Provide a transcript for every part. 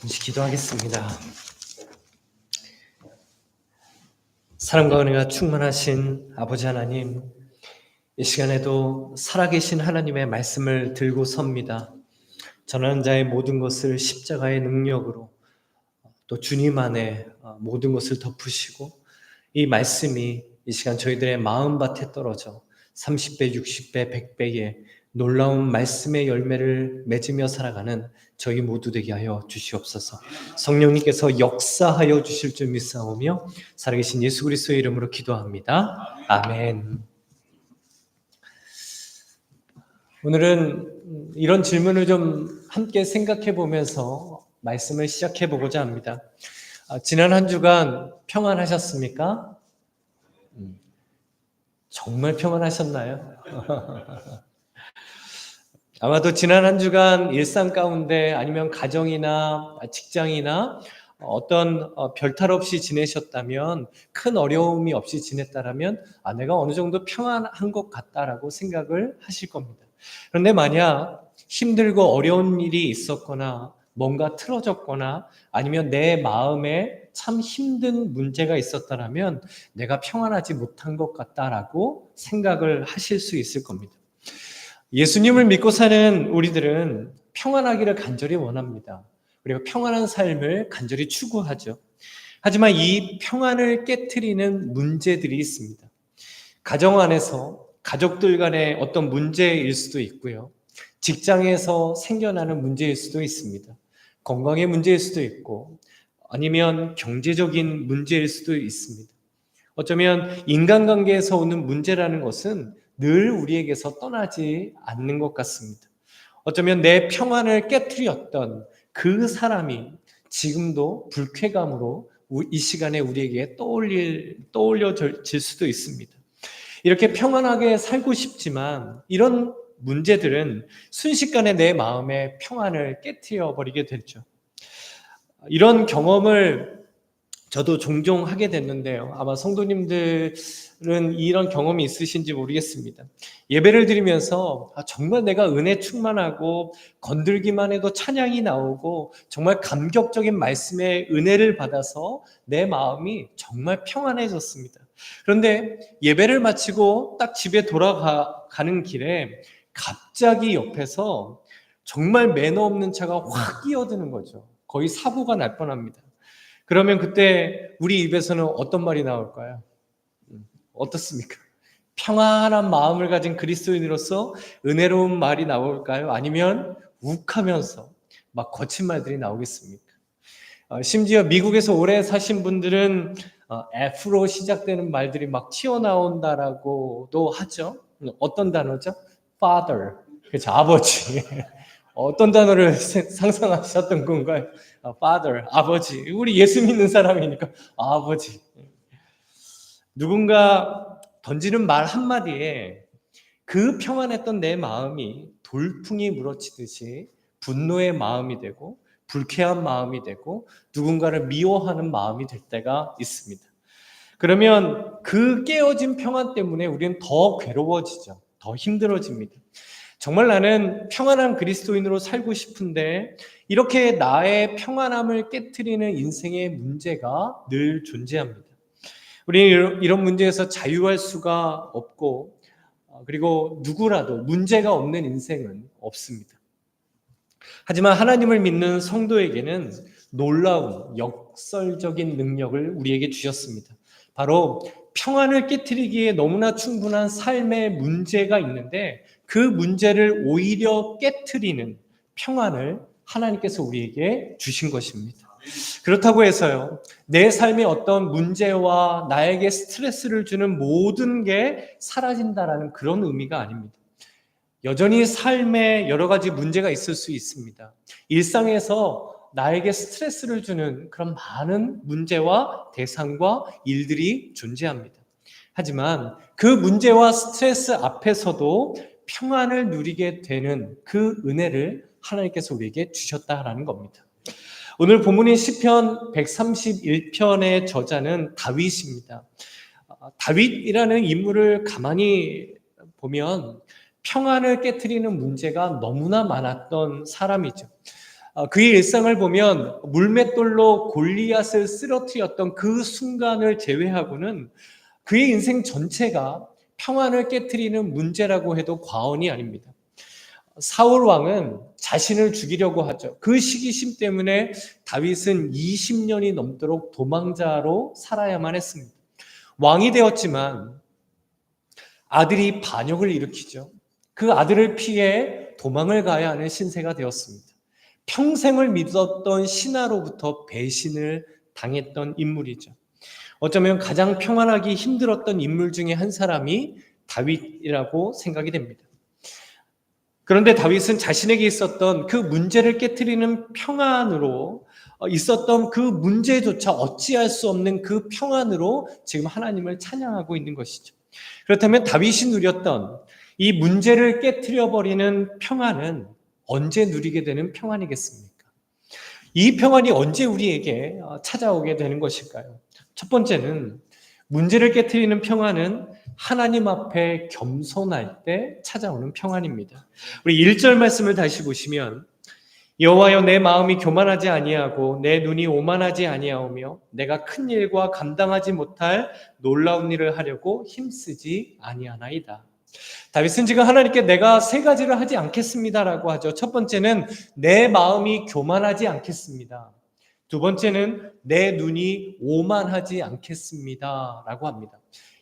잠시 기도하겠습니다. 사랑과 은혜가 충만하신 아버지 하나님, 이 시간에도 살아계신 하나님의 말씀을 들고 섭니다. 전하는 자의 모든 것을 십자가의 능력으로 또 주님 안에 모든 것을 덮으시고, 이 말씀이 이 시간 저희들의 마음밭에 떨어져 30배, 60배, 100배의 놀라운 말씀의 열매를 맺으며 살아가는 저희 모두 되게 하여 주시옵소서. 성령님께서 역사하여 주실 줄 믿사오며 살아계신 예수 그리스도의 이름으로 기도합니다. 아멘. 오늘은 이런 질문을 좀 함께 생각해 보면서 말씀을 시작해 보고자 합니다. 지난 한 주간 평안하셨습니까? 정말 평안하셨나요? 아마도 지난 한 주간 일상 가운데 아니면 가정이나 직장이나 어떤 별탈 없이 지내셨다면, 큰 어려움이 없이 지냈다면 내가 어느 정도 평안한 것 같다라고 생각을 하실 겁니다. 그런데 만약 힘들고 어려운 일이 있었거나 뭔가 틀어졌거나 아니면 내 마음에 참 힘든 문제가 있었다면 내가 평안하지 못한 것 같다라고 생각을 하실 수 있을 겁니다. 예수님을 믿고 사는 우리들은 평안하기를 간절히 원합니다. 그리고 평안한 삶을 간절히 추구하죠. 하지만 이 평안을 깨트리는 문제들이 있습니다. 가정 안에서 가족들 간의 어떤 문제일 수도 있고요. 직장에서 생겨나는 문제일 수도 있습니다. 건강의 문제일 수도 있고, 아니면 경제적인 문제일 수도 있습니다. 어쩌면 인간관계에서 오는 문제라는 것은 늘 우리에게서 떠나지 않는 것 같습니다. 어쩌면 내 평안을 깨트렸던 그 사람이 지금도 불쾌감으로 이 시간에 우리에게 떠올려질 수도 있습니다. 이렇게 평안하게 살고 싶지만 이런 문제들은 순식간에 내 마음의 평안을 깨트려 버리게 되죠. 이런 경험을 저도 종종 하게 됐는데요. 아마 성도님들은 이런 경험이 있으신지 모르겠습니다. 예배를 드리면서 정말 내가 은혜 충만하고 건들기만 해도 찬양이 나오고 정말 감격적인 말씀의 은혜를 받아서 내 마음이 정말 평안해졌습니다. 그런데 예배를 마치고 딱 집에 돌아가는 길에 갑자기 옆에서 정말 매너 없는 차가 확 끼어드는 거죠. 거의 사고가 날 뻔합니다. 그러면 그때 우리 입에서는 어떤 말이 나올까요? 어떻습니까? 평안한 마음을 가진 그리스도인으로서 은혜로운 말이 나올까요? 아니면 욱하면서 막 거친 말들이 나오겠습니까? 심지어 미국에서 오래 사신 분들은 F로 시작되는 말들이 막 튀어나온다라고도 하죠. 어떤 단어죠? Father, 그렇죠, 아버지. 어떤 단어를 상상하셨던 건가요? Father, 아버지. 우리 예수 믿는 사람이니까 아버지. 누군가 던지는 말 한마디에 그 평안했던 내 마음이 돌풍이 물어치듯이 분노의 마음이 되고 불쾌한 마음이 되고 누군가를 미워하는 마음이 될 때가 있습니다. 그러면 그 깨어진 평안 때문에 우리는 더 괴로워지죠. 더 힘들어집니다. 정말 나는 평안한 그리스도인으로 살고 싶은데 이렇게 나의 평안함을 깨트리는 인생의 문제가 늘 존재합니다. 우리는 이런 문제에서 자유할 수가 없고, 그리고 누구라도 문제가 없는 인생은 없습니다. 하지만 하나님을 믿는 성도에게는 놀라운 역설적인 능력을 우리에게 주셨습니다. 바로 평안을 깨트리기에 너무나 충분한 삶의 문제가 있는데 그 문제를 오히려 깨트리는 평안을 하나님께서 우리에게 주신 것입니다. 그렇다고 해서요, 내 삶에 어떤 문제와 나에게 스트레스를 주는 모든 게 사라진다라는 그런 의미가 아닙니다. 여전히 삶에 여러 가지 문제가 있을 수 있습니다. 일상에서 나에게 스트레스를 주는 그런 많은 문제와 대상과 일들이 존재합니다. 하지만 그 문제와 스트레스 앞에서도 평안을 누리게 되는 그 은혜를 하나님께서 우리에게 주셨다라는 겁니다. 오늘 본문인 시편 131편의 저자는 다윗입니다. 다윗이라는 인물을 가만히 보면 평안을 깨트리는 문제가 너무나 많았던 사람이죠. 그의 일상을 보면 물맷돌로 골리앗을 쓰러뜨렸던 그 순간을 제외하고는 그의 인생 전체가 평안을 깨트리는 문제라고 해도 과언이 아닙니다. 사울 왕은 자신을 죽이려고 하죠. 그 시기심 때문에 다윗은 20년이 넘도록 도망자로 살아야만 했습니다. 왕이 되었지만 아들이 반역을 일으키죠. 그 아들을 피해 도망을 가야 하는 신세가 되었습니다. 평생을 믿었던 신하로부터 배신을 당했던 인물이죠. 어쩌면 가장 평안하기 힘들었던 인물 중에 한 사람이 다윗이라고 생각이 됩니다. 그런데 다윗은 자신에게 있었던 그 문제를 깨트리는 평안으로 있었던 그 문제조차 어찌할 수 없는 그 평안으로 지금 하나님을 찬양하고 있는 것이죠. 그렇다면 다윗이 누렸던 이 문제를 깨트려버리는 평안은 언제 누리게 되는 평안이겠습니까? 이 평안이 언제 우리에게 찾아오게 되는 것일까요? 첫 번째는 문제를 깨트리는 평안은 하나님 앞에 겸손할 때 찾아오는 평안입니다. 우리 1절 말씀을 다시 보시면 여호와여 내 마음이 교만하지 아니하고 내 눈이 오만하지 아니하오며 내가 큰 일과 감당하지 못할 놀라운 일을 하려고 힘쓰지 아니하나이다. 다윗은 지금 하나님께 내가 세 가지를 하지 않겠습니다라고 하죠. 첫 번째는 내 마음이 교만하지 않겠습니다. 두 번째는 내 눈이 오만하지 않겠습니다라고 합니다.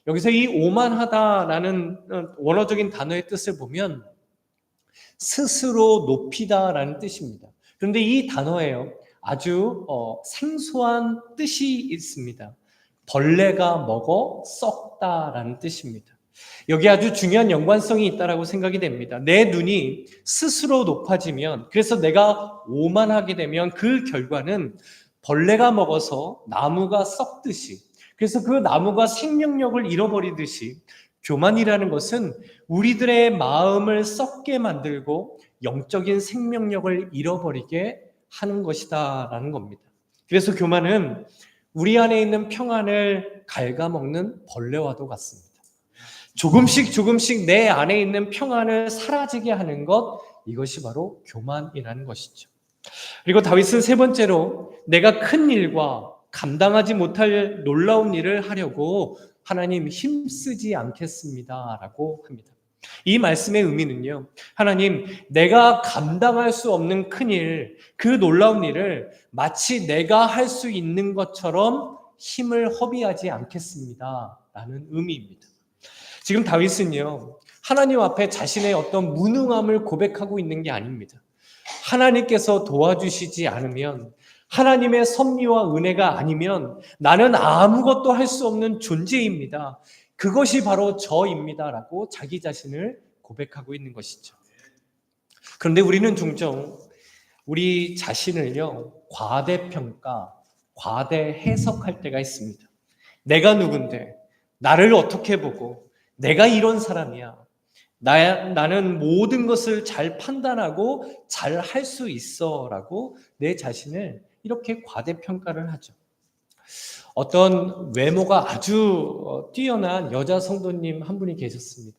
여기서 이 오만하다라는 원어적인 단어의 뜻을 보면 스스로 높이다라는 뜻입니다. 그런데 이 단어에요 아주 생소한 뜻이 있습니다. 벌레가 먹어 썩다라는 뜻입니다. 여기 아주 중요한 연관성이 있다라고 생각이 됩니다. 내 눈이 스스로 높아지면, 그래서 내가 오만하게 되면 그 결과는 벌레가 먹어서 나무가 썩듯이, 그래서 그 나무가 생명력을 잃어버리듯이 교만이라는 것은 우리들의 마음을 썩게 만들고 영적인 생명력을 잃어버리게 하는 것이다라는 겁니다. 그래서 교만은 우리 안에 있는 평안을 갉아먹는 벌레와도 같습니다. 조금씩 내 안에 있는 평안을 사라지게 하는 것, 이것이 바로 교만이라는 것이죠. 그리고 다윗은 세 번째로 내가 큰 일과 감당하지 못할 놀라운 일을 하려고 하나님 힘쓰지 않겠습니다라고 합니다. 이 말씀의 의미는요, 하나님 내가 감당할 수 없는 큰 일, 그 놀라운 일을 마치 내가 할 수 있는 것처럼 힘을 허비하지 않겠습니다라는 의미입니다. 지금 다윗은요, 하나님 앞에 자신의 어떤 무능함을 고백하고 있는 게 아닙니다. 하나님께서 도와주시지 않으면, 하나님의 섭리와 은혜가 아니면 나는 아무것도 할 수 없는 존재입니다. 그것이 바로 저입니다라고 자기 자신을 고백하고 있는 것이죠. 그런데 우리는 종종 우리 자신을요, 과대평가, 과대해석할 때가 있습니다. 내가 누군데, 나를 어떻게 보고, 내가 이런 사람이야. 나는 모든 것을 잘 판단하고 잘 할 수 있어 라고 내 자신을 이렇게 과대평가를 하죠. 어떤 외모가 아주 뛰어난 여자 성도님 한 분이 계셨습니다.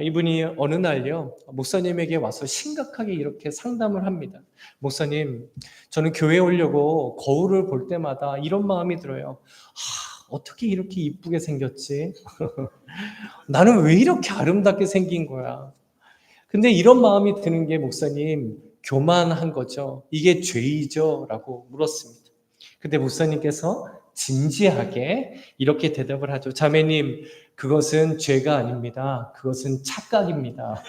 이분이 어느 날요, 목사님에게 와서 심각하게 이렇게 상담을 합니다. 목사님, 저는 교회에 오려고 거울을 볼 때마다 이런 마음이 들어요. 어떻게 이렇게 이쁘게 생겼지? 나는 왜 이렇게 아름답게 생긴 거야? 근데 이런 마음이 드는 게 목사님, 교만한 거죠. 이게 죄이죠? 라고 물었습니다. 근데 목사님께서 진지하게 이렇게 대답을 하죠. 자매님, 그것은 죄가 아닙니다. 그것은 착각입니다.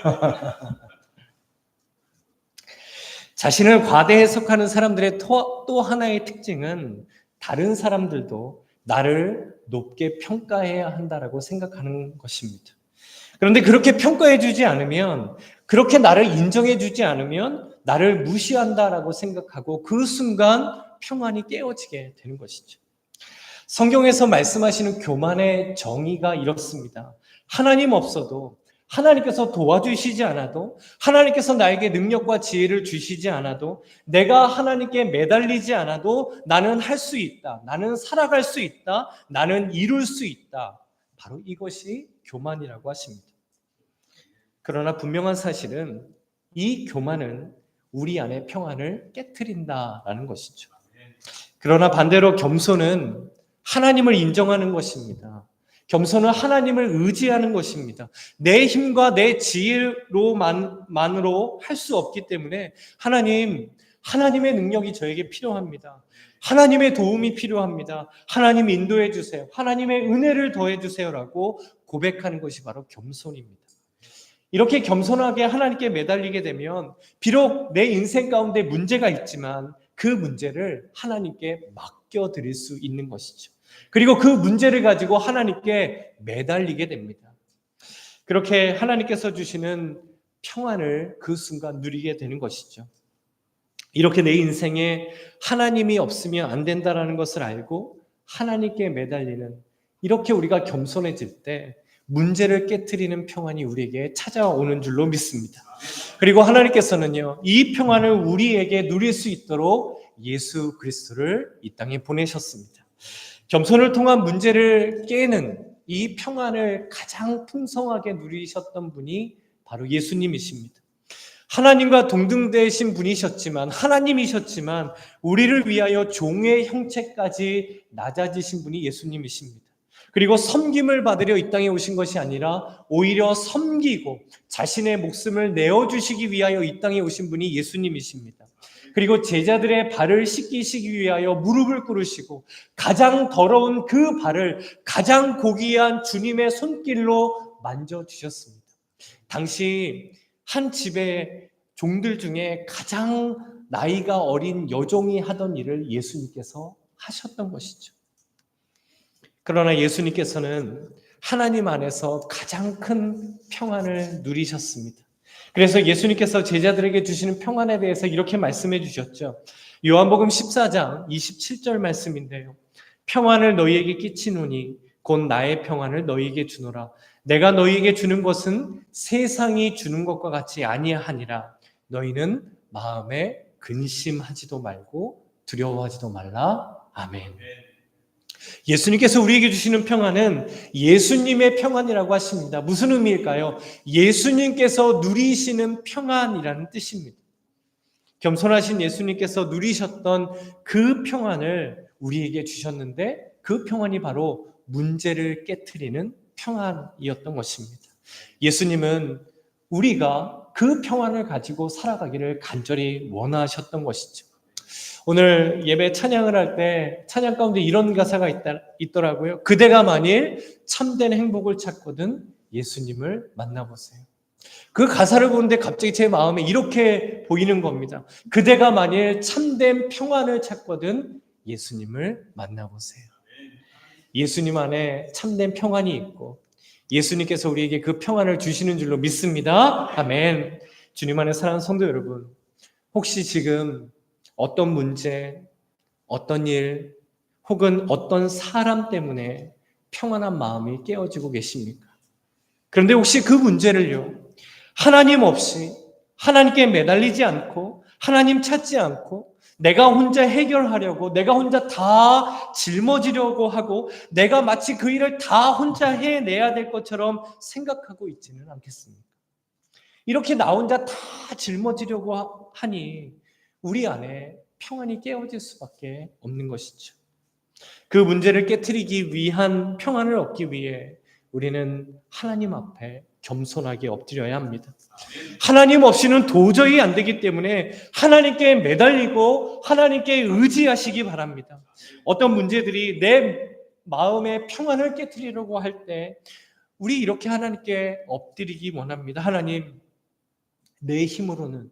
자신을 과대 해석하는 사람들의 또 하나의 특징은 다른 사람들도 나를 높게 평가해야 한다라고 생각하는 것입니다. 그런데 그렇게 평가해 주지 않으면, 그렇게 나를 인정해 주지 않으면 나를 무시한다라고 생각하고 그 순간 평안이 깨어지게 되는 것이죠. 성경에서 말씀하시는 교만의 정의가 이렇습니다. 하나님 없어도, 하나님께서 도와주시지 않아도, 하나님께서 나에게 능력과 지혜를 주시지 않아도, 내가 하나님께 매달리지 않아도 나는 할 수 있다. 나는 살아갈 수 있다. 나는 이룰 수 있다. 바로 이것이 교만이라고 하십니다. 그러나 분명한 사실은 이 교만은 우리 안에 평안을 깨트린다라는 것이죠. 그러나 반대로 겸손은 하나님을 인정하는 것입니다. 겸손은 하나님을 의지하는 것입니다. 내 힘과 내 지혜로만으로 할 수 없기 때문에 하나님의 능력이 저에게 필요합니다. 하나님의 도움이 필요합니다. 하나님 인도해 주세요. 하나님의 은혜를 더해 주세요라고 고백하는 것이 바로 겸손입니다. 이렇게 겸손하게 하나님께 매달리게 되면 비록 내 인생 가운데 문제가 있지만 그 문제를 하나님께 맡겨드릴 수 있는 것이죠. 그리고 그 문제를 가지고 하나님께 매달리게 됩니다. 그렇게 하나님께서 주시는 평안을 그 순간 누리게 되는 것이죠. 이렇게 내 인생에 하나님이 없으면 안 된다는 것을 알고 하나님께 매달리는, 이렇게 우리가 겸손해질 때 문제를 깨트리는 평안이 우리에게 찾아오는 줄로 믿습니다. 그리고 하나님께서는요, 이 평안을 우리에게 누릴 수 있도록 예수 그리스도를 이 땅에 보내셨습니다. 겸손을 통한 문제를 깨는 이 평안을 가장 풍성하게 누리셨던 분이 바로 예수님이십니다. 하나님과 동등되신 분이셨지만, 하나님이셨지만 우리를 위하여 종의 형체까지 낮아지신 분이 예수님이십니다. 그리고 섬김을 받으려 이 땅에 오신 것이 아니라 오히려 섬기고 자신의 목숨을 내어주시기 위하여 이 땅에 오신 분이 예수님이십니다. 그리고 제자들의 발을 씻기시기 위하여 무릎을 꿇으시고 가장 더러운 그 발을 가장 고귀한 주님의 손길로 만져주셨습니다. 당시 한 집의 종들 중에 가장 나이가 어린 여종이 하던 일을 예수님께서 하셨던 것이죠. 그러나 예수님께서는 하나님 안에서 가장 큰 평안을 누리셨습니다. 그래서 예수님께서 제자들에게 주시는 평안에 대해서 이렇게 말씀해 주셨죠. 요한복음 14장 27절 말씀인데요. 평안을 너희에게 끼치노니 곧 나의 평안을 너희에게 주노라. 내가 너희에게 주는 것은 세상이 주는 것과 같이 아니하니라. 너희는 마음에 근심하지도 말고 두려워하지도 말라. 아멘. 예수님께서 우리에게 주시는 평안은 예수님의 평안이라고 하십니다. 무슨 의미일까요? 예수님께서 누리시는 평안이라는 뜻입니다. 겸손하신 예수님께서 누리셨던 그 평안을 우리에게 주셨는데 그 평안이 바로 문제를 깨트리는 평안이었던 것입니다. 예수님은 우리가 그 평안을 가지고 살아가기를 간절히 원하셨던 것이죠. 오늘 예배 찬양을 할 때 찬양 가운데 이런 가사가 있더라고요. 그대가 만일 참된 행복을 찾거든 예수님을 만나보세요. 그 가사를 보는데 갑자기 제 마음에 이렇게 보이는 겁니다. 그대가 만일 참된 평안을 찾거든 예수님을 만나보세요. 예수님 안에 참된 평안이 있고 예수님께서 우리에게 그 평안을 주시는 줄로 믿습니다. 아멘. 주님 안에 사랑하는 성도 여러분, 혹시 지금 어떤 문제, 어떤 일, 혹은 어떤 사람 때문에 평안한 마음이 깨어지고 계십니까? 그런데 혹시 그 문제를요, 하나님 없이, 하나님께 매달리지 않고, 하나님 찾지 않고, 내가 혼자 해결하려고, 내가 혼자 다 짊어지려고 하고, 내가 마치 그 일을 다 혼자 해내야 될 것처럼 생각하고 있지는 않겠습니까? 이렇게 나 혼자 다 짊어지려고 하니 우리 안에 평안이 깨어질 수밖에 없는 것이죠. 그 문제를 깨트리기 위한 평안을 얻기 위해 우리는 하나님 앞에 겸손하게 엎드려야 합니다. 하나님 없이는 도저히 안 되기 때문에 하나님께 매달리고 하나님께 의지하시기 바랍니다. 어떤 문제들이 내 마음의 평안을 깨트리려고 할 때 우리 이렇게 하나님께 엎드리기 원합니다. 하나님, 내 힘으로는,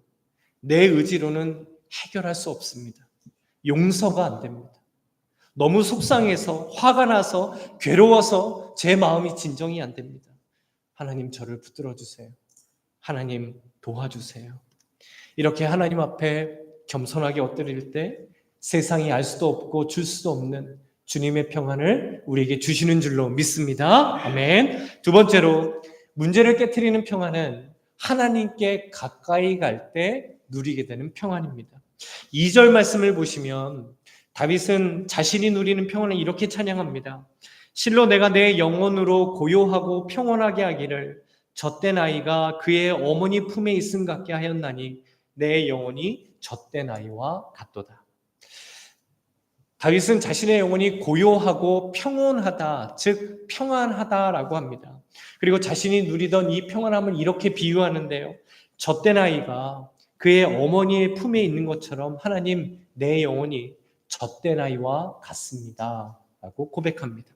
내 의지로는 해결할 수 없습니다. 용서가 안 됩니다. 너무 속상해서, 화가 나서, 괴로워서 제 마음이 진정이 안 됩니다. 하나님, 저를 붙들어 주세요. 하나님, 도와주세요. 이렇게 하나님 앞에 겸손하게 엎드릴 때 세상이 알 수도 없고 줄 수도 없는 주님의 평안을 우리에게 주시는 줄로 믿습니다. 아멘. 두 번째로, 문제를 깨트리는 평안은 하나님께 가까이 갈 때 누리게 되는 평안입니다. 2절 말씀을 보시면 다윗은 자신이 누리는 평안을 이렇게 찬양합니다. 실로 내가 내 영혼으로 고요하고 평온하게 하기를 젖된 아이가 그의 어머니 품에 있음 같게 하였나니 내 영혼이 젖된 아이와 같도다. 다윗은 자신의 영혼이 고요하고 평온하다, 즉 평안하다라고 합니다. 그리고 자신이 누리던 이 평안함을 이렇게 비유하는데요. 젖된 아이가 그의 어머니의 품에 있는 것처럼 하나님, 내 영혼이 젖된 아이와 같습니다 라고 고백합니다.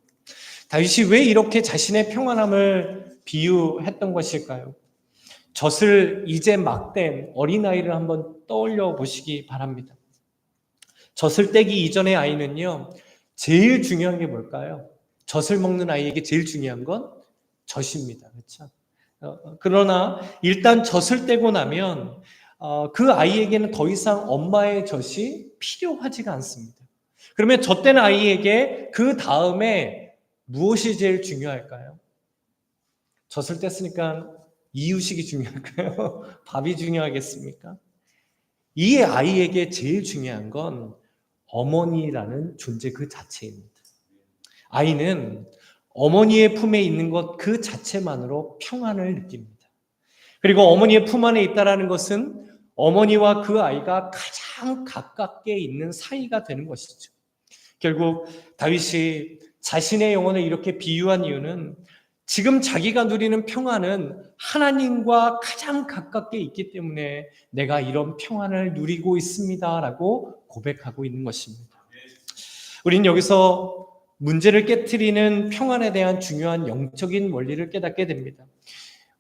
다윗이 왜 이렇게 자신의 평안함을 비유했던 것일까요? 젖을 이제 막 뗀 어린아이를 한번 떠올려 보시기 바랍니다. 젖을 떼기 이전의 아이는요, 제일 중요한 게 뭘까요? 젖을 먹는 아이에게 제일 중요한 건 젖입니다. 그렇죠? 그러나 일단 젖을 떼고 나면 그 아이에게는 더 이상 엄마의 젖이 필요하지가 않습니다. 그러면 젖된 아이에게 그 다음에 무엇이 제일 중요할까요? 젖을 뗐으니까 이유식이 중요할까요? 밥이 중요하겠습니까? 이 아이에게 제일 중요한 건 어머니라는 존재 그 자체입니다. 아이는 어머니의 품에 있는 것 그 자체만으로 평안을 느낍니다. 그리고 어머니의 품 안에 있다는 것은 어머니와 그 아이가 가장 가깝게 있는 사이가 되는 것이죠. 결국 다윗이 자신의 영혼을 이렇게 비유한 이유는 지금 자기가 누리는 평안은 하나님과 가장 가깝게 있기 때문에 내가 이런 평안을 누리고 있습니다라고 고백하고 있는 것입니다. 우리는 여기서 문제를 깨트리는 평안에 대한 중요한 영적인 원리를 깨닫게 됩니다.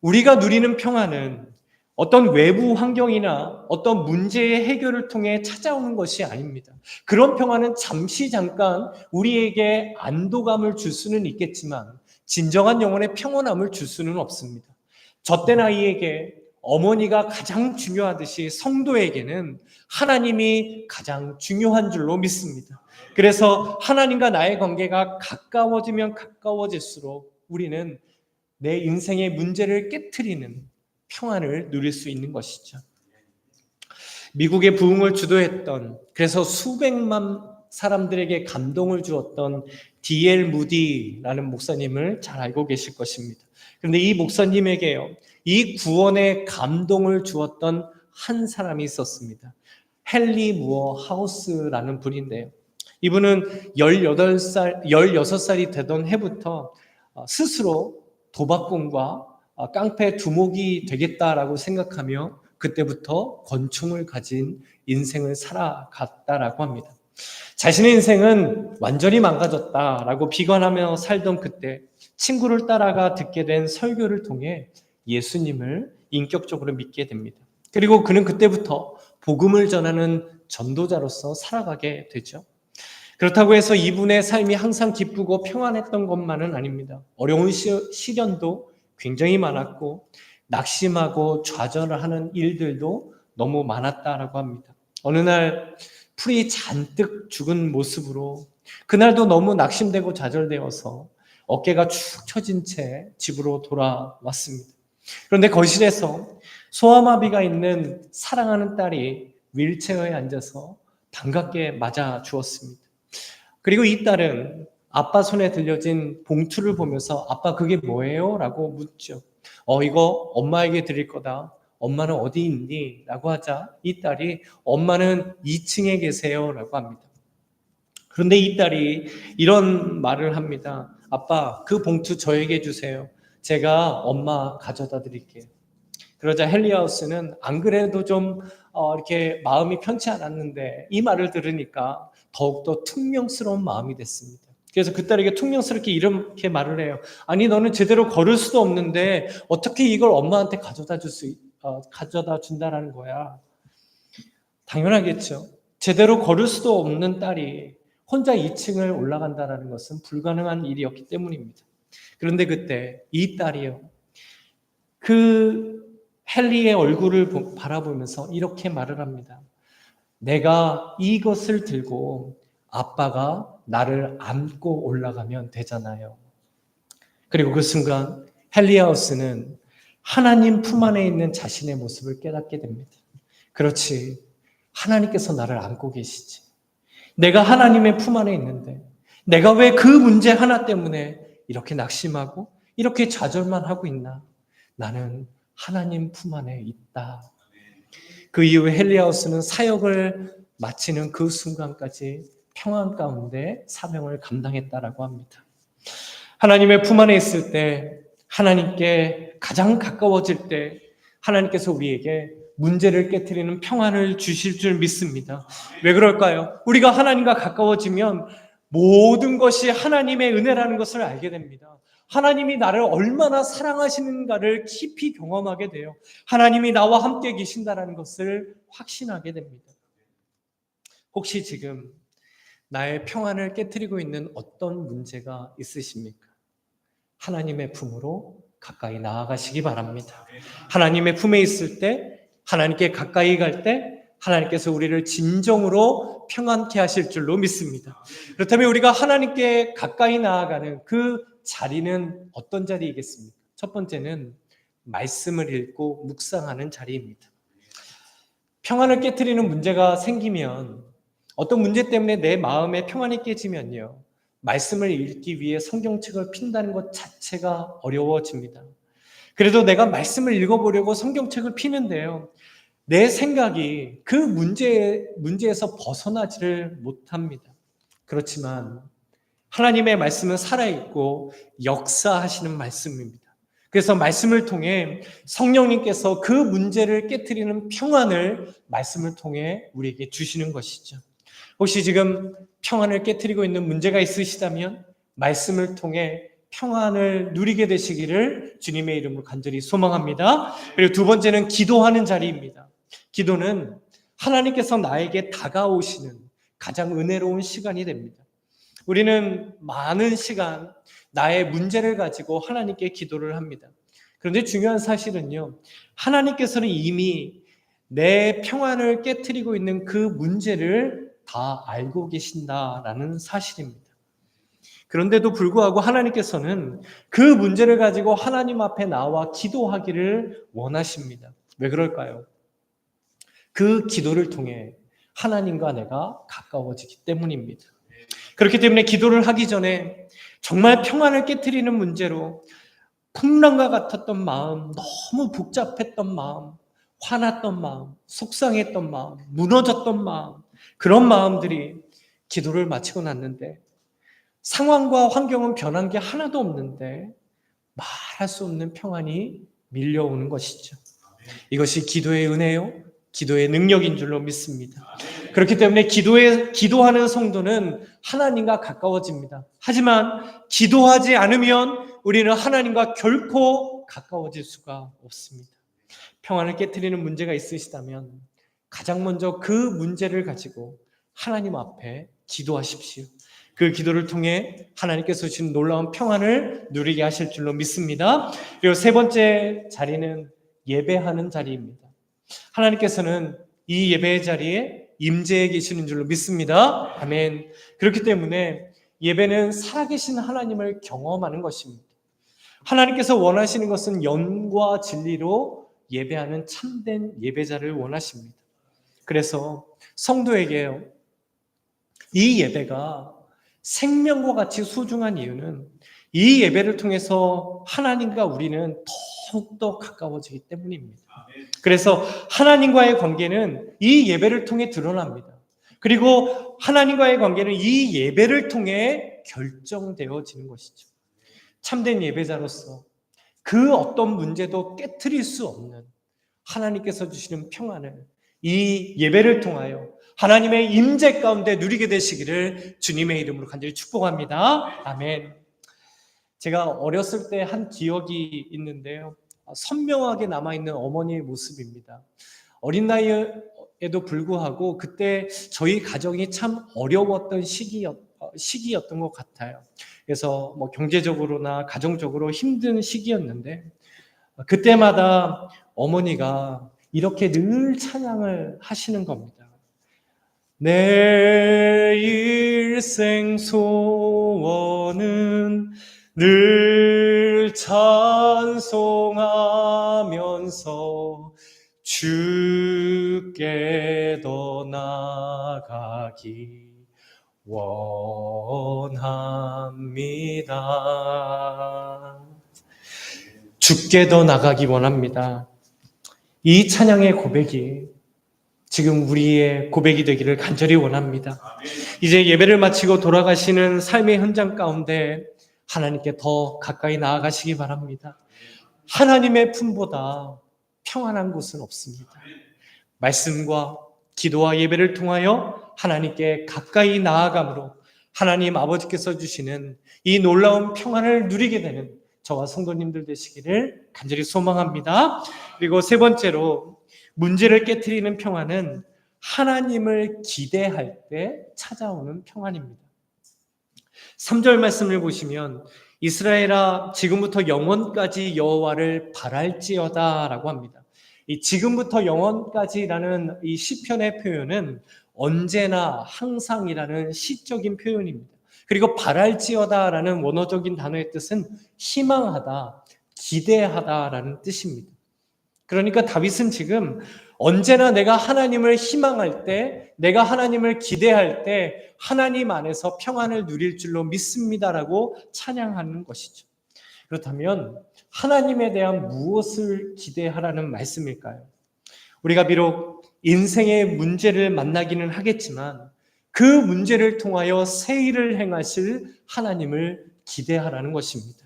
우리가 누리는 평안은 어떤 외부 환경이나 어떤 문제의 해결을 통해 찾아오는 것이 아닙니다. 그런 평안은 잠시 잠깐 우리에게 안도감을 줄 수는 있겠지만 진정한 영혼의 평온함을 줄 수는 없습니다. 젖된 아이에게 어머니가 가장 중요하듯이 성도에게는 하나님이 가장 중요한 줄로 믿습니다. 그래서 하나님과 나의 관계가 가까워지면 가까워질수록 우리는 내 인생의 문제를 깨트리는 평안을 누릴 수 있는 것이죠. 미국의 부흥을 주도했던, 그래서 수백만 사람들에게 감동을 주었던 D.L. 무디라는 목사님을 잘 알고 계실 것입니다. 그런데 이 목사님에게요, 이 구원에 감동을 주었던 한 사람이 있었습니다. 헨리 무어 하우스라는 분인데요. 이분은 16살이 되던 해부터 스스로 도박꾼과 깡패 두목이 되겠다라고 생각하며 그때부터 권총을 가진 인생을 살아갔다라고 합니다. 자신의 인생은 완전히 망가졌다라고 비관하며 살던 그때 친구를 따라가 듣게 된 설교를 통해 예수님을 인격적으로 믿게 됩니다. 그리고 그는 그때부터 복음을 전하는 전도자로서 살아가게 되죠. 그렇다고 해서 이분의 삶이 항상 기쁘고 평안했던 것만은 아닙니다. 어려운 시련도 굉장히 많았고 낙심하고 좌절을 하는 일들도 너무 많았다라고 합니다. 어느 날 풀이 잔뜩 죽은 모습으로 그날도 너무 낙심되고 좌절되어서 어깨가 축 처진 채 집으로 돌아왔습니다. 그런데 거실에서 소아마비가 있는 사랑하는 딸이 휠체어에 앉아서 반갑게 맞아 주었습니다. 그리고 이 딸은 아빠 손에 들려진 봉투를 보면서 아빠 그게 뭐예요? 라고 묻죠. 이거 엄마에게 드릴 거다. 엄마는 어디 있니? 라고 하자 이 딸이 엄마는 2층에 계세요 라고 합니다. 그런데 이 딸이 이런 말을 합니다. 아빠 그 봉투 저에게 주세요. 제가 엄마 가져다 드릴게요. 그러자 헨리하우스는 안 그래도 좀 이렇게 마음이 편치 않았는데 이 말을 들으니까 더욱더 퉁명스러운 마음이 됐습니다. 그래서 그 딸에게 퉁명스럽게 이렇게 말을 해요. 아니 너는 제대로 걸을 수도 없는데 어떻게 이걸 엄마한테 가져다 준다라는 거야. 당연하겠죠. 제대로 걸을 수도 없는 딸이 혼자 2층을 올라간다는 것은 불가능한 일이었기 때문입니다. 그런데 그때 이 딸이요. 그 헨리의 얼굴을 바라보면서 이렇게 말을 합니다. 내가 이것을 들고 아빠가 나를 안고 올라가면 되잖아요. 그리고 그 순간 헨리하우스는 하나님 품 안에 있는 자신의 모습을 깨닫게 됩니다. 그렇지, 하나님께서 나를 안고 계시지. 내가 하나님의 품 안에 있는데 내가 왜 그 문제 하나 때문에 이렇게 낙심하고 이렇게 좌절만 하고 있나? 나는 하나님 품 안에 있다. 그 이후에 헨리하우스는 사역을 마치는 그 순간까지 평안 가운데 사명을 감당했다라고 합니다. 하나님의 품 안에 있을 때, 하나님께 가장 가까워질 때 하나님께서 우리에게 문제를 깨트리는 평안을 주실 줄 믿습니다. 왜 그럴까요? 우리가 하나님과 가까워지면 모든 것이 하나님의 은혜라는 것을 알게 됩니다. 하나님이 나를 얼마나 사랑하시는가를 깊이 경험하게 돼요. 하나님이 나와 함께 계신다는 것을 확신하게 됩니다. 혹시 지금 나의 평안을 깨트리고 있는 어떤 문제가 있으십니까? 하나님의 품으로 가까이 나아가시기 바랍니다. 하나님의 품에 있을 때, 하나님께 가까이 갈 때 하나님께서 우리를 진정으로 평안케 하실 줄로 믿습니다. 그렇다면 우리가 하나님께 가까이 나아가는 그 자리는 어떤 자리이겠습니까? 첫 번째는 말씀을 읽고 묵상하는 자리입니다. 평안을 깨트리는 문제가 생기면, 어떤 문제 때문에 내 마음의 평안이 깨지면요, 말씀을 읽기 위해 성경책을 핀다는 것 자체가 어려워집니다. 그래도 내가 말씀을 읽어보려고 성경책을 피는데요, 내 생각이 그 문제에서 벗어나지를 못합니다. 그렇지만 하나님의 말씀은 살아있고 역사하시는 말씀입니다. 그래서 말씀을 통해 성령님께서 그 문제를 깨트리는 평안을 말씀을 통해 우리에게 주시는 것이죠. 혹시 지금 평안을 깨트리고 있는 문제가 있으시다면 말씀을 통해 평안을 누리게 되시기를 주님의 이름으로 간절히 소망합니다. 그리고 두 번째는 기도하는 자리입니다. 기도는 하나님께서 나에게 다가오시는 가장 은혜로운 시간이 됩니다. 우리는 많은 시간 나의 문제를 가지고 하나님께 기도를 합니다. 그런데 중요한 사실은요, 하나님께서는 이미 내 평안을 깨트리고 있는 그 문제를 다 알고 계신다라는 사실입니다. 그런데도 불구하고 하나님께서는 그 문제를 가지고 하나님 앞에 나와 기도하기를 원하십니다. 왜 그럴까요? 그 기도를 통해 하나님과 내가 가까워지기 때문입니다. 그렇기 때문에 기도를 하기 전에 정말 평안을 깨트리는 문제로 풍랑과 같았던 마음, 너무 복잡했던 마음, 화났던 마음, 속상했던 마음, 무너졌던 마음, 그런 마음들이 기도를 마치고 났는데 상황과 환경은 변한 게 하나도 없는데 말할 수 없는 평안이 밀려오는 것이죠. 이것이 기도의 은혜요, 기도의 능력인 줄로 믿습니다. 그렇기 때문에 기도하는 성도는 하나님과 가까워집니다. 하지만 기도하지 않으면 우리는 하나님과 결코 가까워질 수가 없습니다. 평안을 깨트리는 문제가 있으시다면 가장 먼저 그 문제를 가지고 하나님 앞에 기도하십시오. 그 기도를 통해 하나님께서 주신 놀라운 평안을 누리게 하실 줄로 믿습니다. 그리고 세 번째 자리는 예배하는 자리입니다. 하나님께서는 이 예배의 자리에 임재해 계시는 줄로 믿습니다. 아멘. 그렇기 때문에 예배는 살아계신 하나님을 경험하는 것입니다. 하나님께서 원하시는 것은 영과 진리로 예배하는 참된 예배자를 원하십니다. 그래서 성도에게 이 예배가 생명과 같이 소중한 이유는 이 예배를 통해서 하나님과 우리는 더욱더 가까워지기 때문입니다. 그래서 하나님과의 관계는 이 예배를 통해 드러납니다. 그리고 하나님과의 관계는 이 예배를 통해 결정되어지는 것이죠. 참된 예배자로서 그 어떤 문제도 깨트릴 수 없는 하나님께서 주시는 평안을 이 예배를 통하여 하나님의 임재 가운데 누리게 되시기를 주님의 이름으로 간절히 축복합니다. 아멘. 제가 어렸을 때 한 기억이 있는데요, 선명하게 남아있는 어머니의 모습입니다. 어린 나이에도 불구하고 그때 저희 가정이 참 어려웠던 시기였던 것 같아요. 그래서 경제적으로나 가정적으로 힘든 시기였는데 그때마다 어머니가 이렇게 늘 찬양을 하시는 겁니다. 내 일생 소원은 늘 찬송하면서 주께 더 나아가기 원합니다. 주께 더 나가기 원합니다. 이 찬양의 고백이 지금 우리의 고백이 되기를 간절히 원합니다. 이제 예배를 마치고 돌아가시는 삶의 현장 가운데 하나님께 더 가까이 나아가시기 바랍니다. 하나님의 품보다 평안한 곳은 없습니다. 말씀과 기도와 예배를 통하여 하나님께 가까이 나아감으로 하나님 아버지께서 주시는 이 놀라운 평안을 누리게 되는 저와 성도님들 되시기를 간절히 소망합니다. 그리고 세 번째로 문제를 깨트리는 평안은 하나님을 기대할 때 찾아오는 평안입니다. 3절 말씀을 보시면 이스라엘아 지금부터 영원까지 여호와를 바랄지어다 라고 합니다. 이 지금부터 영원까지라는 이 시편의 표현은 언제나 항상이라는 시적인 표현입니다. 그리고 바랄지어다라는 원어적인 단어의 뜻은 희망하다, 기대하다라는 뜻입니다. 그러니까 다윗은 지금 언제나 내가 하나님을 희망할 때, 내가 하나님을 기대할 때 하나님 안에서 평안을 누릴 줄로 믿습니다라고 찬양하는 것이죠. 그렇다면 하나님에 대한 무엇을 기대하라는 말씀일까요? 우리가 비록 인생의 문제를 만나기는 하겠지만 그 문제를 통하여 새 일을 행하실 하나님을 기대하라는 것입니다.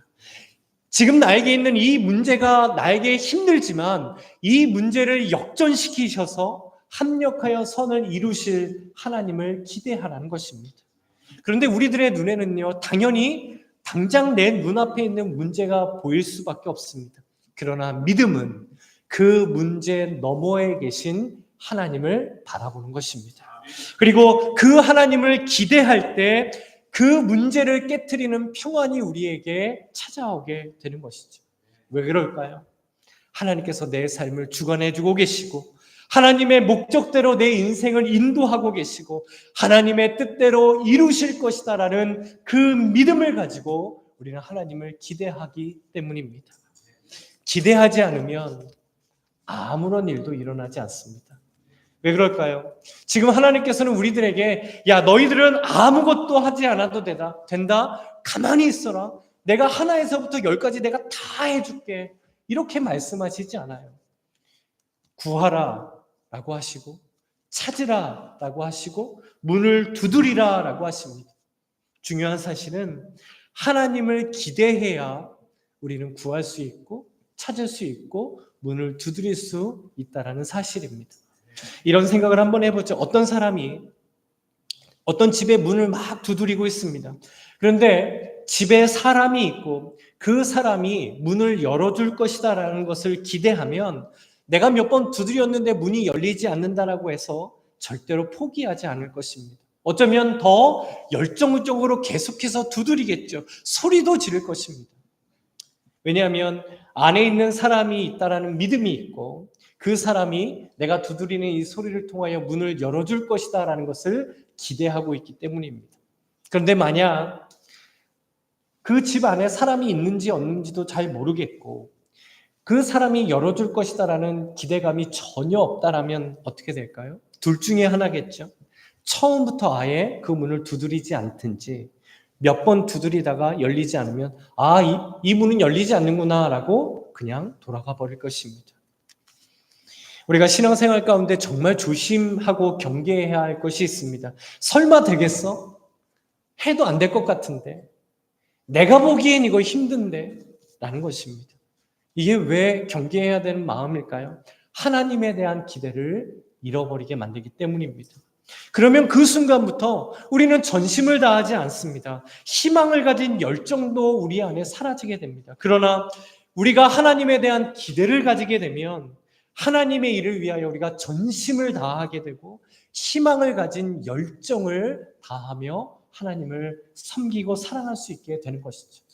지금 나에게 있는 이 문제가 나에게 힘들지만 이 문제를 역전시키셔서 합력하여 선을 이루실 하나님을 기대하라는 것입니다. 그런데 우리들의 눈에는요, 당연히 당장 내 눈앞에 있는 문제가 보일 수밖에 없습니다. 그러나 믿음은 그 문제 너머에 계신 하나님을 바라보는 것입니다. 그리고 그 하나님을 기대할 때 그 문제를 깨트리는 평안이 우리에게 찾아오게 되는 것이죠. 왜 그럴까요? 하나님께서 내 삶을 주관해주고 계시고 하나님의 목적대로 내 인생을 인도하고 계시고 하나님의 뜻대로 이루실 것이다라는 그 믿음을 가지고 우리는 하나님을 기대하기 때문입니다. 기대하지 않으면 아무런 일도 일어나지 않습니다. 왜 그럴까요? 지금 하나님께서는 우리들에게 야 너희들은 아무것도 하지 않아도 된다. 가만히 있어라. 내가 하나에서부터 열까지 내가 다 해줄게. 이렇게 말씀하시지 않아요. 구하라 라고 하시고 찾으라 라고 하시고 문을 두드리라 라고 하십니다. 중요한 사실은 하나님을 기대해야 우리는 구할 수 있고 찾을 수 있고 문을 두드릴 수 있다는 사실입니다. 이런 생각을 한번 해보죠. 어떤 사람이 어떤 집의 문을 막 두드리고 있습니다. 그런데 집에 사람이 있고 그 사람이 문을 열어줄 것이다라는 것을 기대하면 내가 몇 번 두드렸는데 문이 열리지 않는다라고 해서 절대로 포기하지 않을 것입니다. 어쩌면 더 열정적으로 계속해서 두드리겠죠. 소리도 지를 것입니다. 왜냐하면 안에 있는 사람이 있다라는 믿음이 있고 그 사람이 내가 두드리는 이 소리를 통하여 문을 열어줄 것이다라는 것을 기대하고 있기 때문입니다. 그런데 만약 그 집 안에 사람이 있는지 없는지도 잘 모르겠고 그 사람이 열어줄 것이다라는 기대감이 전혀 없다라면 어떻게 될까요? 둘 중에 하나겠죠. 처음부터 아예 그 문을 두드리지 않든지 몇 번 두드리다가 열리지 않으면 이 문은 열리지 않는구나 라고 그냥 돌아가 버릴 것입니다. 우리가 신앙생활 가운데 정말 조심하고 경계해야 할 것이 있습니다. 설마 되겠어? 해도 안 될 것 같은데 내가 보기엔 이거 힘든데 라는 것입니다. 이게 왜 경계해야 되는 마음일까요? 하나님에 대한 기대를 잃어버리게 만들기 때문입니다. 그러면 그 순간부터 우리는 전심을 다하지 않습니다. 희망을 가진 열정도 우리 안에 사라지게 됩니다. 그러나 우리가 하나님에 대한 기대를 가지게 되면 하나님의 일을 위하여 우리가 전심을 다하게 되고 희망을 가진 열정을 다하며 하나님을 섬기고 사랑할 수 있게 되는 것이죠.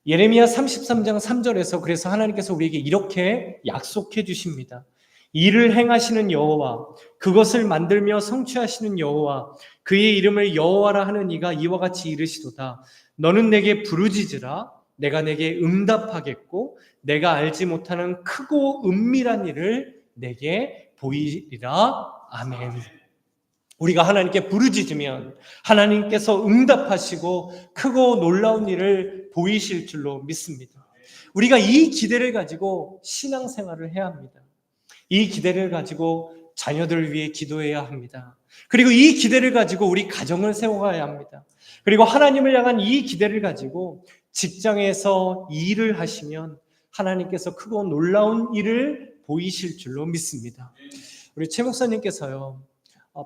예레미야 33장 3절에서 그래서 하나님께서 우리에게 이렇게 약속해 주십니다. 일을 행하시는 여호와, 그것을 만들며 성취하시는 여호와, 그의 이름을 여호와라 하는 이가 이와 같이 이르시도다. 너는 내게 부르짖으라. 내가 내게 응답하겠고 내가 알지 못하는 크고 은밀한 일을 내게 보이리라. 아멘. 우리가 하나님께 부르짖으면 하나님께서 응답하시고 크고 놀라운 일을 보이실 줄로 믿습니다. 우리가 이 기대를 가지고 신앙생활을 해야 합니다. 이 기대를 가지고 자녀들을 위해 기도해야 합니다. 그리고 이 기대를 가지고 우리 가정을 세워가야 합니다. 그리고 하나님을 향한 이 기대를 가지고 직장에서 일을 하시면 하나님께서 크고 놀라운 일을 보이실 줄로 믿습니다. 우리 최 목사님께서요,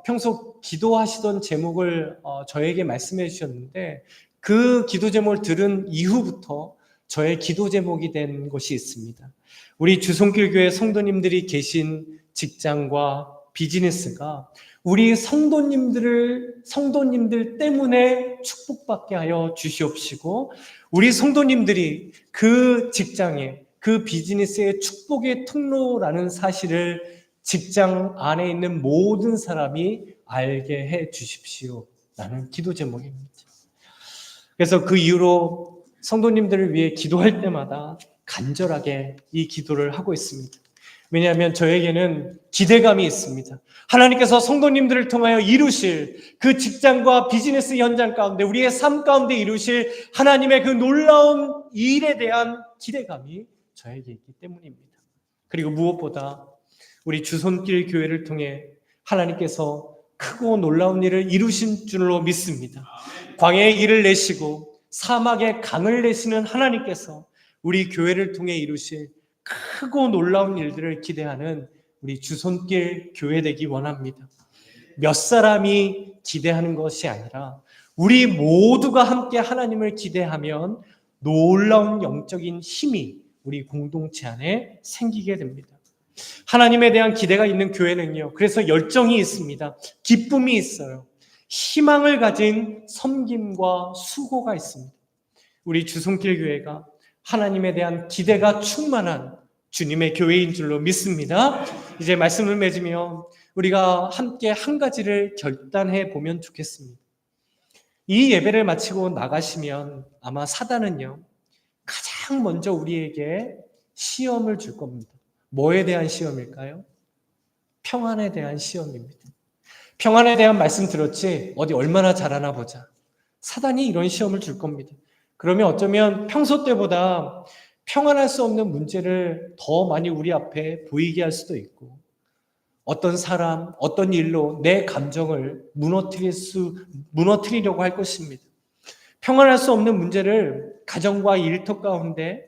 평소 기도하시던 제목을 저에게 말씀해 주셨는데 그 기도 제목을 들은 이후부터 저의 기도 제목이 된 것이 있습니다. 우리 주손길교회 성도님들이 계신 직장과 비즈니스가 우리 성도님들 때문에 축복받게 하여 주시옵시고, 우리 성도님들이 그 직장에, 그 비즈니스의 축복의 통로라는 사실을 직장 안에 있는 모든 사람이 알게 해 주십시오 라는 기도 제목입니다. 그래서 그 이후로 성도님들을 위해 기도할 때마다 간절하게 이 기도를 하고 있습니다. 왜냐하면 저에게는 기대감이 있습니다. 하나님께서 성도님들을 통하여 이루실 그 직장과 비즈니스 현장 가운데, 우리의 삶 가운데 이루실 하나님의 그 놀라운 일에 대한 기대감이 저에게 있기 때문입니다. 그리고 무엇보다 우리 주손길 교회를 통해 하나님께서 크고 놀라운 일을 이루신 줄로 믿습니다. 광야의 길을 내시고 사막의 강을 내시는 하나님께서 우리 교회를 통해 이루실 크고 놀라운 일들을 기대하는 우리 주손길 교회 되기 원합니다. 몇 사람이 기대하는 것이 아니라 우리 모두가 함께 하나님을 기대하면 놀라운 영적인 힘이 우리 공동체 안에 생기게 됩니다. 하나님에 대한 기대가 있는 교회는요, 그래서 열정이 있습니다. 기쁨이 있어요. 희망을 가진 섬김과 수고가 있습니다. 우리 주손길 교회가 하나님에 대한 기대가 충만한 주님의 교회인 줄로 믿습니다. 이제 말씀을 맺으며 우리가 함께 한 가지를 결단해 보면 좋겠습니다. 이 예배를 마치고 나가시면 아마 사단은요, 가장 먼저 우리에게 시험을 줄 겁니다. 뭐에 대한 시험일까요? 평안에 대한 시험입니다. 평안에 대한 말씀 들었지? 어디 얼마나 잘하나 보자. 사단이 이런 시험을 줄 겁니다. 그러면 어쩌면 평소 때보다 평안할 수 없는 문제를 더 많이 우리 앞에 보이게 할 수도 있고, 어떤 사람, 어떤 일로 내 감정을 무너뜨리려고 할 것입니다. 평안할 수 없는 문제를 가정과 일터 가운데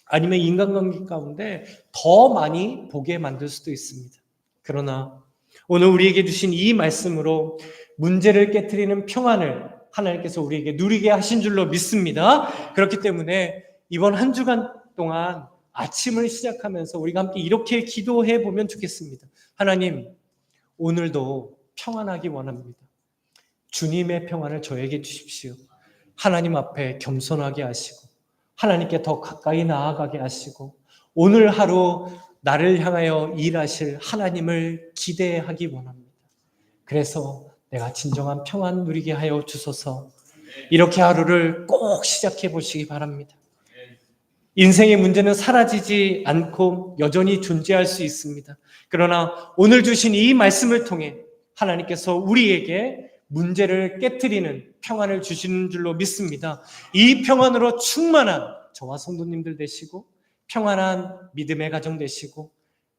아니면 인간관계 가운데 더 많이 보게 만들 수도 있습니다. 그러나 오늘 우리에게 주신 이 말씀으로 문제를 깨트리는 평안을 하나님께서 우리에게 누리게 하신 줄로 믿습니다. 그렇기 때문에 이번 한 주간 동안 아침을 시작하면서 우리가 함께 이렇게 기도해 보면 좋겠습니다. 하나님, 오늘도 평안하기 원합니다. 주님의 평안을 저에게 주십시오. 하나님 앞에 겸손하게 하시고 하나님께 더 가까이 나아가게 하시고 오늘 하루 나를 향하여 일하실 하나님을 기대하기 원합니다. 그래서 내가 진정한 평안 누리게 하여 주소서. 이렇게 하루를 꼭 시작해 보시기 바랍니다. 인생의 문제는 사라지지 않고 여전히 존재할 수 있습니다. 그러나 오늘 주신 이 말씀을 통해 하나님께서 우리에게 문제를 깨트리는 평안을 주시는 줄로 믿습니다. 이 평안으로 충만한 저와 성도님들 되시고, 평안한 믿음의 가정 되시고,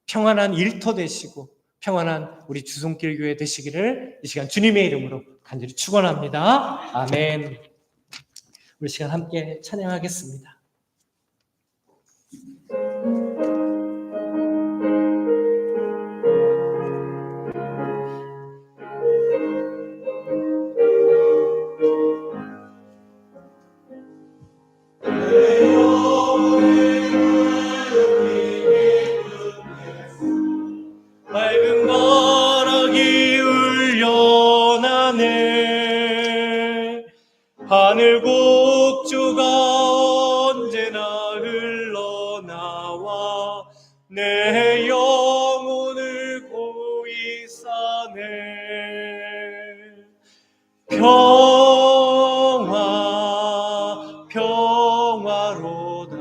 평안한 일터 되시고, 평안한 우리 주손길 교회 되시기를 이 시간 주님의 이름으로 간절히 축원합니다. 아멘. 우리 시간 함께 찬양하겠습니다. 맑은 바람이 울려나네. 하늘 곡조가 언제나 흘러나와 내 영혼을 고이 싸네. 평화 평화로다.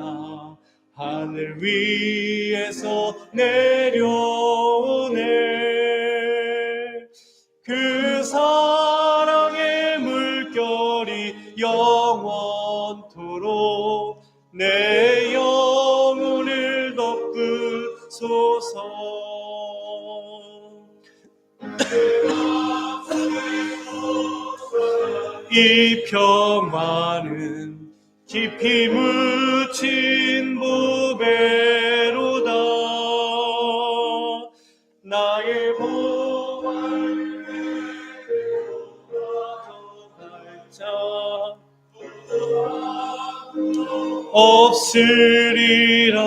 하늘 위에서 내려오네. 그 사랑의 물결이 영원토록 내 영혼을 덮으소서. 이 평화는 깊이 묻힌 보배로다. 나의 보활을 가져갈자 없으리라.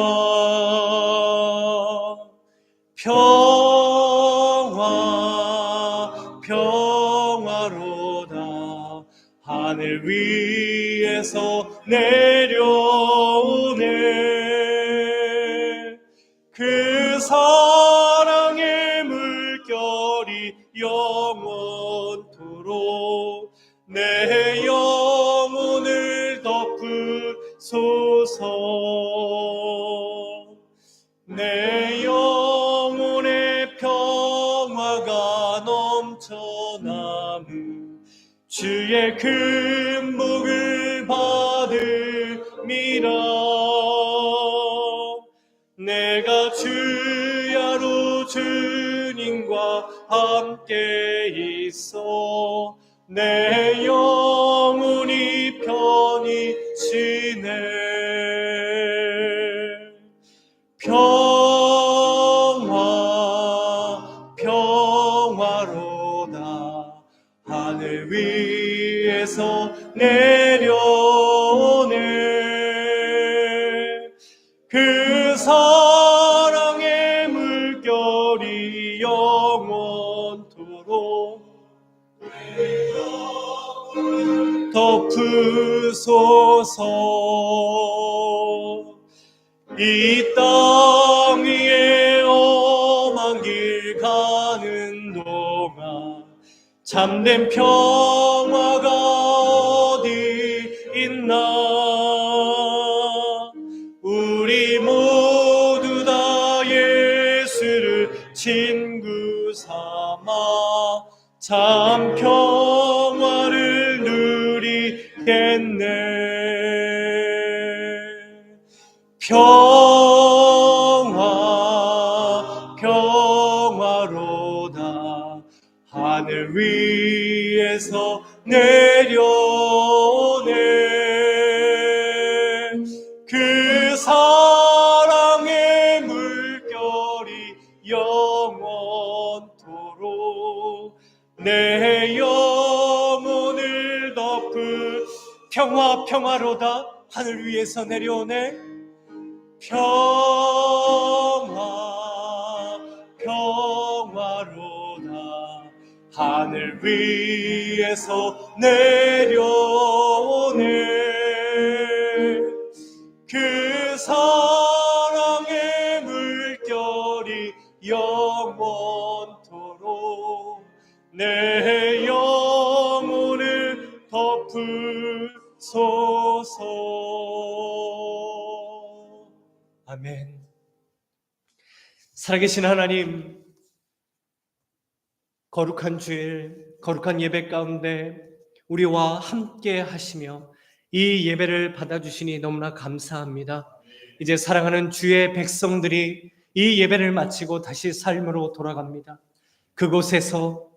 평화로다. 하늘 위에서 내려오네. 그 사랑의 물결이 영원토록 내 영혼을 덮으소서. 내 영혼의 평화가 넘쳐남은 주의 큰 복을 받음이라. 내가 주야로 주님과 함께 있어 내 영혼이 편히 쉬네. 평화로다. 하늘 위에서 내려오네. 그 사랑의 물결이 영원토록 덮으소서. 이 땅 위에 험한 길 가는 동안 참된 평화가 어디 있나. 우리 모두 다 예수를 친구 삼아 참 평화를 누리겠네. 평화로다. 하늘 위에서 내려오네. 그 사랑의 물결이 영원토록 내 영혼을 덮은 평화로다. 하늘 위에서 내려오네. 평화로다. 하늘 위에서 내려오네. 그 사랑의 물결이 영원토록 내 영혼을 덮으소서. 아멘. 살아계신 하나님, 거룩한 주일, 거룩한 예배 가운데 우리와 함께 하시며 이 예배를 받아주시니 너무나 감사합니다. 이제 사랑하는 주의 백성들이 이 예배를 마치고 다시 삶으로 돌아갑니다. 그곳에서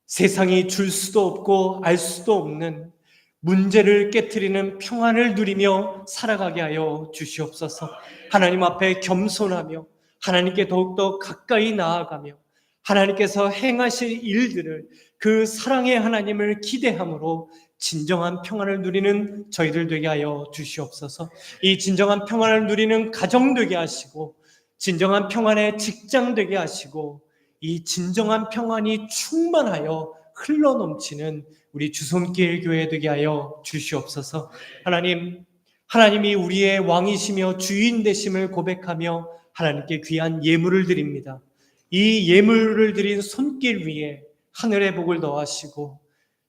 세상이 줄 수도 없고 알 수도 없는 문제를 깨트리는 평안을 누리며 살아가게 하여 주시옵소서. 하나님 앞에 겸손하며 하나님께 더욱더 가까이 나아가며 하나님께서 행하실 일들을 그 사랑의 하나님을 기대함으로 진정한 평안을 누리는 저희들 되게 하여 주시옵소서. 이 진정한 평안을 누리는 가정 되게 하시고 진정한 평안의 직장 되게 하시고 이 진정한 평안이 충만하여 흘러넘치는 우리 주손길 교회 되게 하여 주시옵소서. 하나님이 우리의 왕이시며 주인 되심을 고백하며 하나님께 귀한 예물을 드립니다. 이 예물을 드린 손길 위에 하늘의 복을 더하시고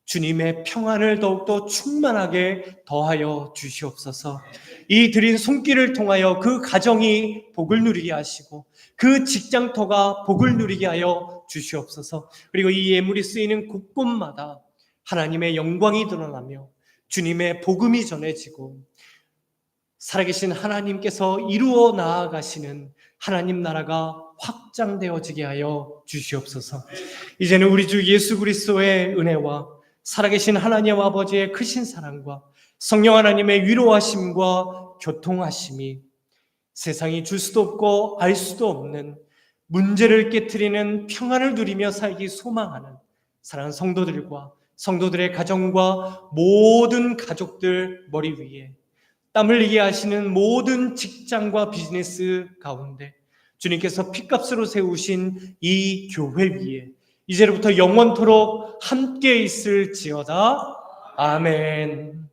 주님의 평안을 더욱더 충만하게 더하여 주시옵소서. 이 드린 손길을 통하여 그 가정이 복을 누리게 하시고 그 직장터가 복을 누리게 하여 주시옵소서. 그리고 이 예물이 쓰이는 곳곳마다 하나님의 영광이 드러나며 주님의 복음이 전해지고 살아계신 하나님께서 이루어 나아가시는 하나님 나라가 확장되어지게 하여 주시옵소서. 이제는 우리 주 예수 그리스도의 은혜와 살아계신 하나님 아버지의 크신 사랑과 성령 하나님의 위로하심과 교통하심이 세상이 줄 수도 없고 알 수도 없는 문제를 깨트리는 평안을 누리며 살기 소망하는 사랑하는 성도들과 성도들의 가정과 모든 가족들 머리 위에 땀 흘리게 하시는 모든 직장과 비즈니스 가운데 주님께서 핏값으로 세우신 이 교회 위에 이제로부터 영원토록 함께 있을지어다. 아멘.